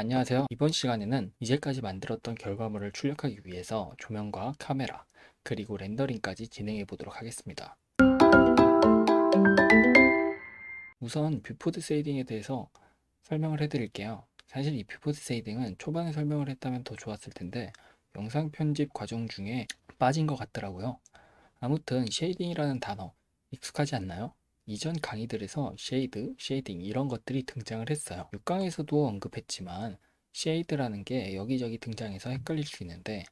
안녕하세요. 이번 시간에는 이제까지 만들었던 결과물을 출력하기 위해서 조명과 카메라, 그리고 렌더링까지 진행해 보도록 하겠습니다. 우선 뷰포드 쉐이딩에 대해서 설명을 해드릴게요. 사실 이 뷰포드 쉐이딩은 초반에 설명을 했다면 더 좋았을 텐데 영상 편집 과정 중에 빠진 것 같더라고요. 아무튼 쉐이딩이라는 단어 익숙하지 않나요? 이전 강의들에서 쉐이드, 쉐이딩 이런 것들이 등장을 했어요. 6강에서도 언급했지만 쉐이드라는 게 여기저기 등장해서 헷갈릴 수 있는데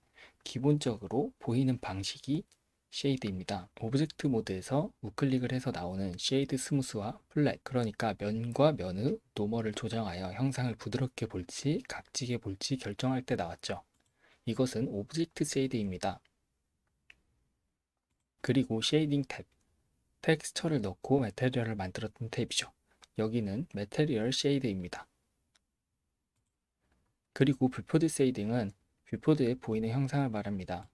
기본적으로 보이는 방식이 쉐이드입니다. 오브젝트 모드에서 우클릭을 해서 나오는 쉐이드 스무스와 플랫, 그러니까 면과 면의 노멀을 조정하여 형상을 부드럽게 볼지 각지게 볼지 결정할 때 나왔죠. 이것은 오브젝트 쉐이드입니다. 그리고 쉐이딩 탭, 텍스처를 넣고 매테리얼을 만들었던 탭이죠. 여기는 매테리얼 쉐이드입니다. 그리고 뷰포드 쉐이딩은 뷰포드에 보이는 형상을 말합니다.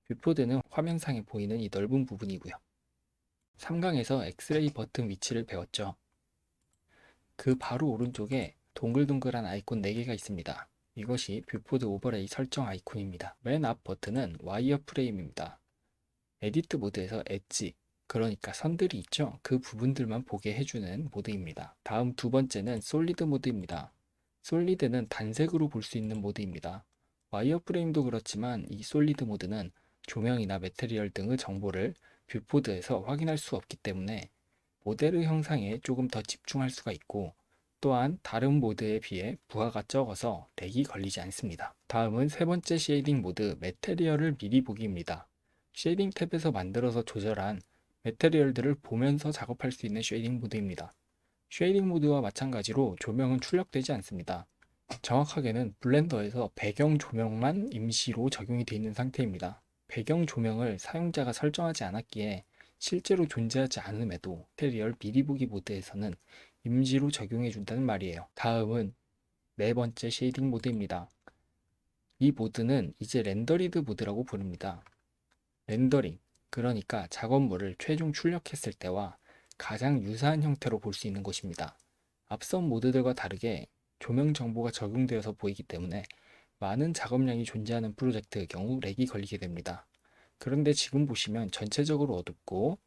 뷰포드는 화면상에 보이는 이 넓은 부분이고요. 3강에서 엑스레이 버튼 위치를 배웠죠. 그 바로 오른쪽에 동글동글한 아이콘 4개가 있습니다. 이것이 뷰포드 오버레이 설정 아이콘입니다. 맨 앞 버튼은 와이어 프레임입니다. 에디트 모드에서 엣지, 그러니까 선들이 있죠. 그 부분들만 보게 해주는 모드입니다. 다음 두 번째는 솔리드 모드입니다. 솔리드는 단색으로 볼 수 있는 모드입니다. 와이어프레임도 그렇지만 이 솔리드 모드는 조명이나 매테리얼 등의 정보를 뷰포드에서 확인할 수 없기 때문에 모델의 형상에 조금 더 집중할 수가 있고, 또한 다른 모드에 비해 부하가 적어서 렉이 걸리지 않습니다. 다음은 세 번째 쉐이딩 모드 매테리얼을 미리 보기입니다. 쉐이딩 탭에서 만들어서 조절한 매테리얼들을 보면서 작업할 수 있는 쉐이딩 모드입니다. 쉐이딩 모드와 마찬가지로 조명은 출력되지 않습니다. 정확하게는 블렌더에서 배경 조명만 임시로 적용이 되어 있는 상태입니다. 배경 조명을 사용자가 설정하지 않았기에 실제로 존재하지 않음에도 매테리얼 미리 보기 모드에서는 임시로 적용해 준다는 말이에요. 다음은 네 번째 쉐이딩 모드입니다. 이 모드는 이제 렌더리드 모드라고 부릅니다. 렌더링, 그러니까 작업물을 최종 출력했을 때와 가장 유사한 형태로 볼 수 있는 곳입니다. 앞선 모드들과 다르게 조명 정보가 적용되어서 보이기 때문에 많은 작업량이 존재하는 프로젝트의 경우 렉이 걸리게 됩니다. 그런데 지금 보시면 전체적으로 어둡고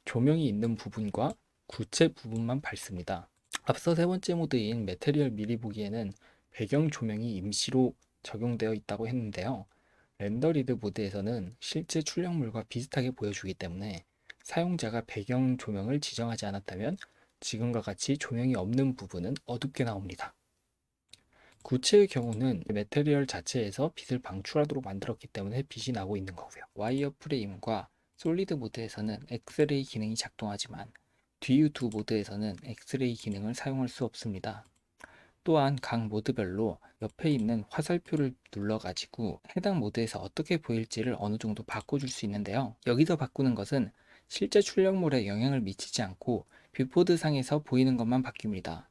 조명이 있는 부분과 구체 부분만 밝습니다. 앞서 세 번째 모드인 매테리얼 미리 보기에는 배경 조명이 임시로 적용되어 있다고 했는데요. 렌더리드 모드에서는 실제 출력물과 비슷하게 보여주기 때문에 사용자가 배경 조명을 지정하지 않았다면 지금과 같이 조명이 없는 부분은 어둡게 나옵니다. 구체의 경우는 매테리얼 자체에서 빛을 방출하도록 만들었기 때문에 빛이 나고 있는 거고요. 와이어 프레임과 솔리드 모드에서는 엑스레이 기능이 작동하지만 뒤의 두 모드에서는 엑스레이 기능을 사용할 수 없습니다. 또한 각 모드별로 옆에 있는 화살표를 눌러가지고 해당 모드에서 어떻게 보일지를 어느 정도 바꿔줄 수 있는데요. 여기서 바꾸는 것은 실제 출력물에 영향을 미치지 않고 뷰포드 상에서 보이는 것만 바뀝니다.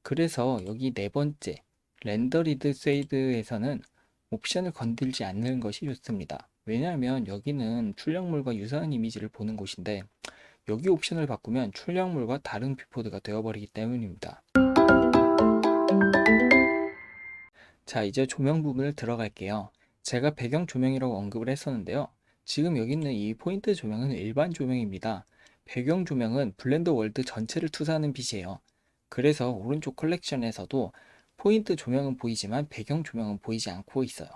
그래서 여기 네 번째 렌더리드 쉐이드에서는 옵션을 건들지 않는 것이 좋습니다. 왜냐하면 여기는 출력물과 유사한 이미지를 보는 곳인데 여기 옵션을 바꾸면 출력물과 다른 뷰포드가 되어버리기 때문입니다. 자, 이제 조명 부분을 들어갈게요. 제가 배경 조명이라고 언급을 했었는데요. 지금 여기 있는 이 포인트 조명은 일반 조명입니다. 배경 조명은 블렌더 월드 전체를 투사하는 빛이에요. 그래서 오른쪽 컬렉션에서도 포인트 조명은 보이지만 배경 조명은 보이지 않고 있어요.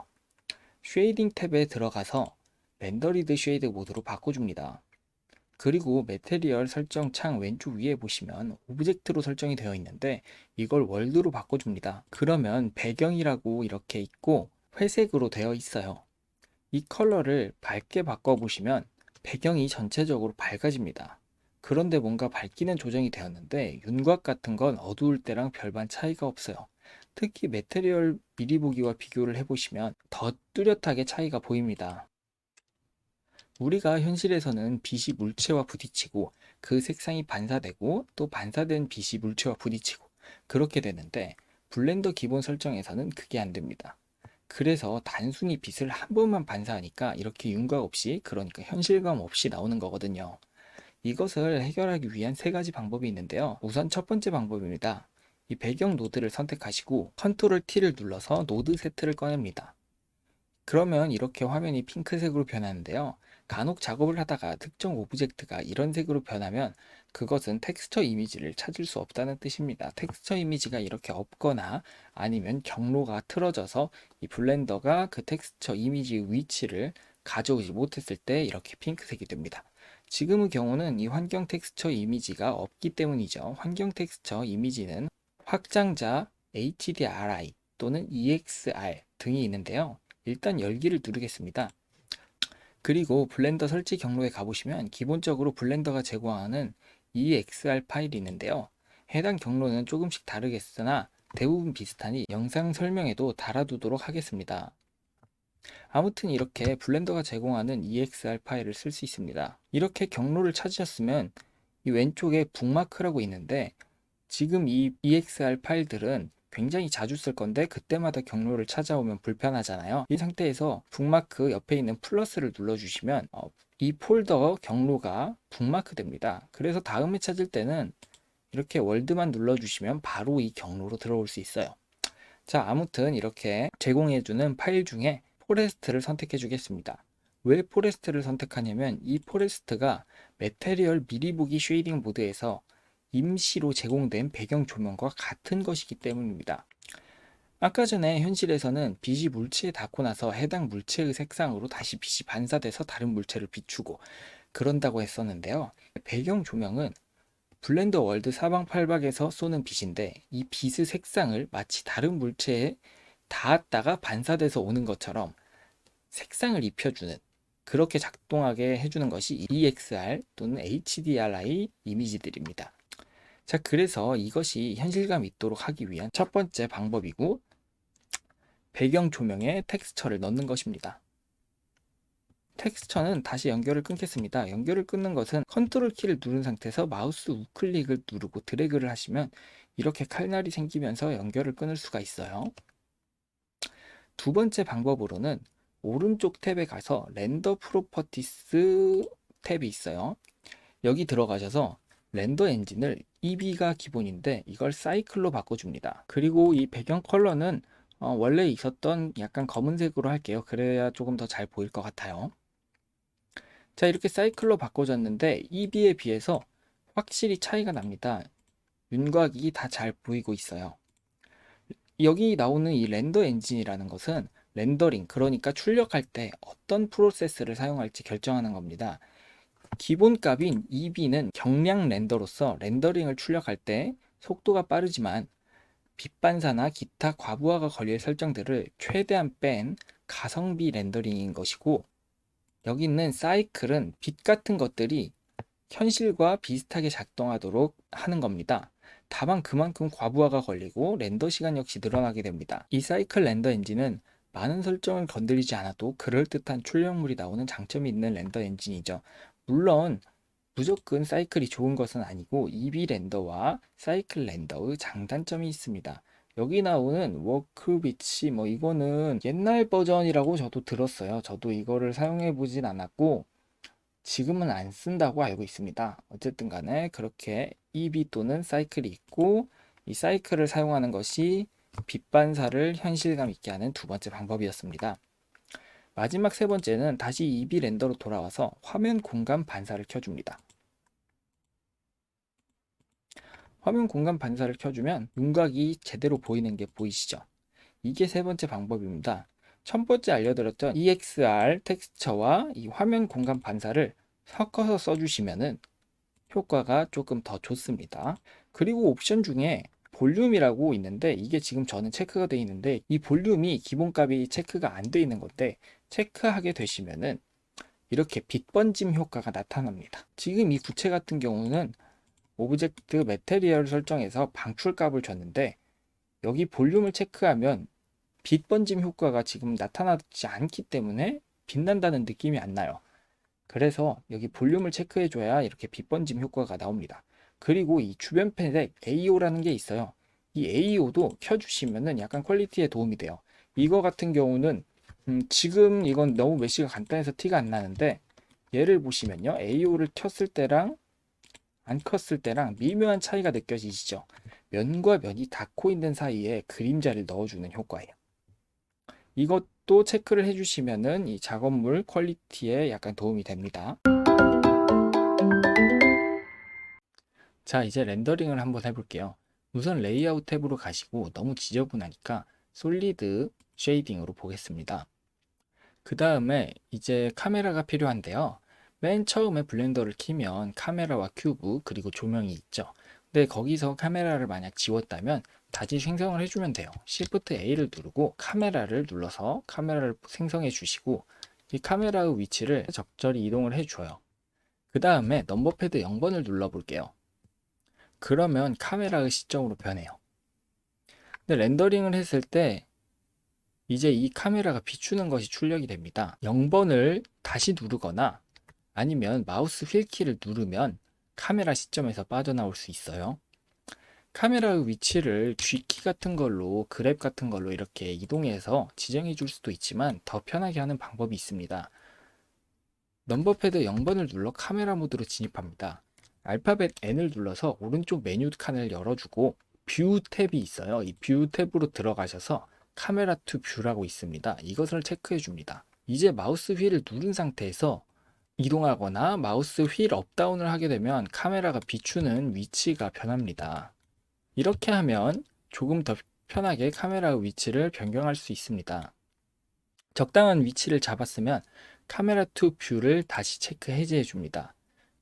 쉐이딩 탭에 들어가서 렌더리드 쉐이드 모드로 바꿔줍니다. 그리고 매테리얼 설정 창 왼쪽 위에 보시면 오브젝트로 설정이 되어 있는데 이걸 월드로 바꿔줍니다. 그러면 배경이라고 이렇게 있고 회색으로 되어 있어요. 이 컬러를 밝게 바꿔보시면 배경이 전체적으로 밝아집니다. 그런데 뭔가 밝기는 조정이 되었는데 윤곽 같은 건 어두울 때랑 별반 차이가 없어요. 특히 매테리얼 미리 보기와 비교를 해보시면 더 뚜렷하게 차이가 보입니다. 우리가 현실에서는 빛이 물체와 부딪히고 그 색상이 반사되고 또 반사된 빛이 물체와 부딪히고 그렇게 되는데 블렌더 기본 설정에서는 그게 안 됩니다. 그래서 단순히 빛을 한 번만 반사하니까 이렇게 윤곽 없이, 그러니까 현실감 없이 나오는 거거든요. 이것을 해결하기 위한 세 가지 방법이 있는데요. 우선 첫 번째 방법입니다. 이 배경 노드를 선택하시고 컨트롤 T를 눌러서 노드 세트를 꺼냅니다. 그러면 이렇게 화면이 핑크색으로 변하는데요. 간혹 작업을 하다가 특정 오브젝트가 이런 색으로 변하면 그것은 텍스처 이미지를 찾을 수 없다는 뜻입니다. 텍스처 이미지가 이렇게 없거나 아니면 경로가 틀어져서 이 블렌더가 그 텍스처 이미지의 위치를 가져오지 못했을 때 이렇게 핑크색이 됩니다. 지금의 경우는 이 환경 텍스처 이미지가 없기 때문이죠. 환경 텍스처 이미지는 확장자 HDRI 또는 EXR 등이 있는데요. 일단 열기를 누르겠습니다. 그리고 블렌더 설치 경로에 가보시면 기본적으로 블렌더가 제공하는 EXR 파일이 있는데요. 해당 경로는 조금씩 다르겠으나 대부분 비슷하니 영상 설명에도 달아두도록 하겠습니다. 아무튼 이렇게 블렌더가 제공하는 EXR 파일을 쓸 수 있습니다. 이렇게 경로를 찾으셨으면 이 왼쪽에 북마크라고 있는데 지금 이 EXR 파일들은 굉장히 자주 쓸 건데 그때마다 경로를 찾아오면 불편하잖아요. 이 상태에서 북마크 옆에 있는 플러스를 눌러주시면 이 폴더 경로가 북마크 됩니다. 그래서 다음에 찾을 때는 이렇게 월드만 눌러주시면 바로 이 경로로 들어올 수 있어요. 자, 아무튼 이렇게 제공해주는 파일 중에 포레스트를 선택해 주겠습니다. 왜 포레스트를 선택하냐면 이 포레스트가 메테리얼 미리 보기 쉐이딩 모드에서 임시로 제공된 배경 조명과 같은 것이기 때문입니다. 아까 전에 현실에서는 빛이 물체에 닿고 나서 해당 물체의 색상으로 다시 빛이 반사돼서 다른 물체를 비추고 그런다고 했었는데요. 배경 조명은 블렌더 월드 사방팔박에서 쏘는 빛인데 이 빛의 색상을 마치 다른 물체에 닿았다가 반사돼서 오는 것처럼 색상을 입혀주는 그렇게 작동하게 해주는 것이 EXR 또는 HDRI 이미지들입니다. 자, 그래서 이것이 현실감 있도록 하기 위한 첫 번째 방법이고 배경 조명에 텍스처를 넣는 것입니다. 텍스처는 다시 연결을 끊겠습니다. 연결을 끊는 것은 컨트롤 키를 누른 상태에서 마우스 우클릭을 누르고 드래그를 하시면 이렇게 칼날이 생기면서 연결을 끊을 수가 있어요. 두 번째 방법으로는 오른쪽 탭에 가서 렌더 프로퍼티스 탭이 있어요. 여기 들어가셔서 렌더 엔진을 EB가 기본인데 이걸 사이클로 바꿔줍니다. 그리고 이 배경 컬러는 원래 있었던 약간 검은색으로 할게요. 그래야 조금 더 잘 보일 것 같아요. 자, 이렇게 사이클로 바꿔줬는데 EB에 비해서 확실히 차이가 납니다. 윤곽이 다 잘 보이고 있어요. 여기 나오는 이 렌더 엔진이라는 것은 렌더링, 그러니까 출력할 때 어떤 프로세스를 사용할지 결정하는 겁니다. 기본 값인 EB는 경량 렌더로서 렌더링을 출력할 때 속도가 빠르지만 빛 반사나 기타 과부하가 걸릴 설정들을 최대한 뺀 가성비 렌더링인 것이고, 여기 있는 사이클은 빛 같은 것들이 현실과 비슷하게 작동하도록 하는 겁니다. 다만 그만큼 과부하가 걸리고 렌더 시간 역시 늘어나게 됩니다. 이 사이클 렌더 엔진은 많은 설정을 건드리지 않아도 그럴듯한 출력물이 나오는 장점이 있는 렌더 엔진이죠. 물론 무조건 사이클이 좋은 것은 아니고 EB 렌더와 사이클 렌더의 장단점이 있습니다. 여기 나오는 워크비치 이거는 옛날 버전이라고 저도 들었어요. 저도 이거를 사용해 보진 않았고 지금은 안 쓴다고 알고 있습니다. 어쨌든 간에 그렇게 EB 또는 사이클이 있고 이 사이클을 사용하는 것이 빛 반사를 현실감 있게 하는 두 번째 방법이었습니다. 마지막 세 번째는 다시 EB 렌더로 돌아와서 화면 공간 반사를 켜줍니다. 화면 공간 반사를 켜주면 윤곽이 제대로 보이는 게 보이시죠? 이게 세 번째 방법입니다. 첫 번째 알려드렸던 EXR 텍스처와 이 화면 공간 반사를 섞어서 써주시면은 효과가 조금 더 좋습니다. 그리고 옵션 중에 볼륨이라고 있는데 이게 지금 저는 체크가 되어 있는데 이 볼륨이 기본값이 체크가 안 되어 있는 건데 체크하게 되시면은 이렇게 빛 번짐 효과가 나타납니다. 지금 이 구체 같은 경우는 오브젝트 메테리얼 설정에서 방출값을 줬는데 여기 볼륨을 체크하면 빛 번짐 효과가 지금 나타나지 않기 때문에 빛난다는 느낌이 안 나요. 그래서 여기 볼륨을 체크해 줘야 이렇게 빛 번짐 효과가 나옵니다. 그리고 이 주변 펜에 AO라는 게 있어요. 이 AO도 켜주시면은 약간 퀄리티에 도움이 돼요. 이거 같은 경우는 지금 이건 너무 메시가 간단해서 티가 안 나는데 얘를 보시면요, AO를 켰을 때랑 안 켰을 때랑 미묘한 차이가 느껴지시죠. 면과 면이 닿고 있는 사이에 그림자를 넣어주는 효과예요. 이것도 체크를 해주시면은 이 작업물 퀄리티에 약간 도움이 됩니다. 자, 이제 렌더링을 한번 해볼게요. 우선 레이아웃 탭으로 가시고 너무 지저분하니까 솔리드 쉐이딩으로 보겠습니다. 그 다음에 이제 카메라가 필요한데요. 맨 처음에 블렌더를 키면 카메라와 큐브 그리고 조명이 있죠. 근데 거기서 카메라를 만약 지웠다면 다시 생성을 해주면 돼요. Shift A를 누르고 카메라를 눌러서 카메라를 생성해 주시고 이 카메라의 위치를 적절히 이동을 해줘요. 그 다음에 넘버패드 0번을 눌러 볼게요. 그러면 카메라의 시점으로 변해요. 근데 렌더링을 했을 때 이제 이 카메라가 비추는 것이 출력이 됩니다. 0번을 다시 누르거나 아니면 마우스 휠 키를 누르면 카메라 시점에서 빠져나올 수 있어요. 카메라의 위치를 G키 같은 걸로 그랩 같은 걸로 이렇게 이동해서 지정해 줄 수도 있지만 더 편하게 하는 방법이 있습니다. 넘버패드 0번을 눌러 카메라 모드로 진입합니다. 알파벳 N을 눌러서 오른쪽 메뉴 칸을 열어주고 뷰 탭이 있어요. 이 뷰 탭으로 들어가셔서 카메라 투 뷰라고 있습니다. 이것을 체크해 줍니다. 이제 마우스 휠을 누른 상태에서 이동하거나 마우스 휠 업다운을 하게 되면 카메라가 비추는 위치가 변합니다. 이렇게 하면 조금 더 편하게 카메라의 위치를 변경할 수 있습니다. 적당한 위치를 잡았으면 카메라 투 뷰를 다시 체크 해제해 줍니다.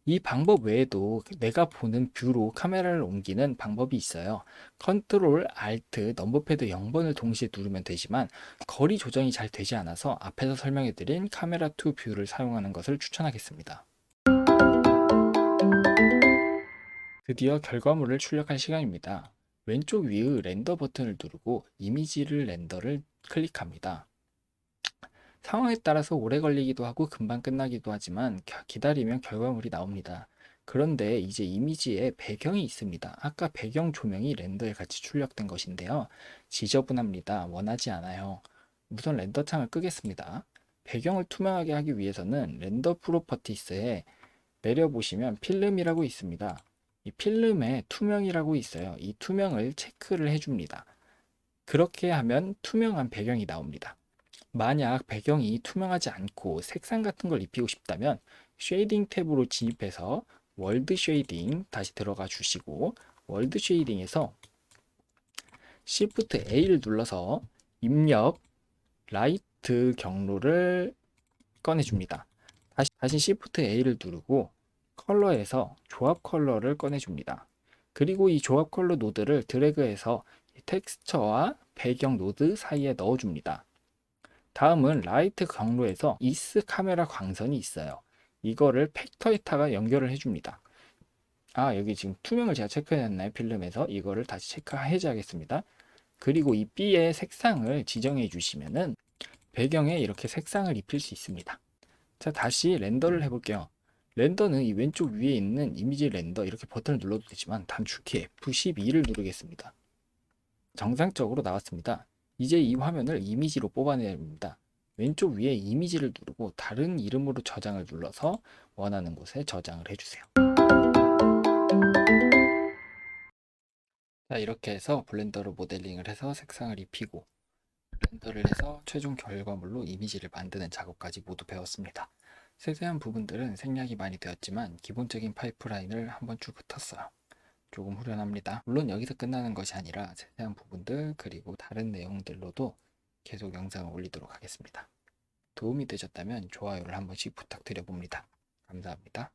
이 방법 외에도 내가 보는 뷰로 카메라를 옮기는 방법이 있어요. 컨트롤, 알트, 넘버패드 0번을 동시에 누르면 되지만 거리 조정이 잘 되지 않아서 앞에서 설명해 드린 카메라 투 뷰를 사용하는 것을 추천하겠습니다. 드디어 결과물을 출력할 시간입니다. 왼쪽 위의 렌더 버튼을 누르고 이미지를 렌더를 클릭합니다. 상황에 따라서 오래 걸리기도 하고 금방 끝나기도 하지만 기다리면 결과물이 나옵니다. 그런데 이제 이미지에 배경이 있습니다. 아까 배경 조명이 렌더에 같이 출력된 것인데요. 지저분합니다. 원하지 않아요. 우선 렌더 창을 끄겠습니다. 배경을 투명하게 하기 위해서는 렌더 프로퍼티스에 내려보시면 필름이라고 있습니다. 이 필름에 투명이라고 있어요. 이 투명을 체크를 해줍니다. 그렇게 하면 투명한 배경이 나옵니다. 만약 배경이 투명하지 않고 색상 같은 걸 입히고 싶다면 쉐이딩 탭으로 진입해서 월드 쉐이딩 다시 들어가 주시고 월드 쉐이딩에서 Shift A를 눌러서 입력 라이트 경로를 꺼내줍니다. 다시 Shift A를 누르고 컬러에서 조합 컬러를 꺼내줍니다. 그리고 이 조합 컬러 노드를 드래그해서 텍스처와 배경 노드 사이에 넣어줍니다. 다음은 라이트 경로에서 이스 카메라 광선이 있어요. 이거를 팩터에다가 연결을 해줍니다. 여기 지금 투명을 제가 체크해놨나요? 필름에서 이거를 다시 체크 해제하겠습니다. 그리고 이 B의 색상을 지정해 주시면은 배경에 이렇게 색상을 입힐 수 있습니다. 자, 다시 렌더를 해볼게요. 렌더는 이 왼쪽 위에 있는 이미지 렌더 이렇게 버튼을 눌러도 되지만 단축키 F12를 누르겠습니다. 정상적으로 나왔습니다. 이제 이 화면을 이미지로 뽑아내야 합니다. 왼쪽 위에 이미지를 누르고 다른 이름으로 저장을 눌러서 원하는 곳에 저장을 해주세요. 자, 이렇게 해서 블렌더로 모델링을 해서 색상을 입히고 렌더를 해서 최종 결과물로 이미지를 만드는 작업까지 모두 배웠습니다. 세세한 부분들은 생략이 많이 되었지만 기본적인 파이프라인을 한번 쭉 훑었어요. 조금 후련합니다. 물론 여기서 끝나는 것이 아니라 세세한 부분들 그리고 다른 내용들로도 계속 영상을 올리도록 하겠습니다. 도움이 되셨다면 좋아요를 한 번씩 부탁드려 봅니다. 감사합니다.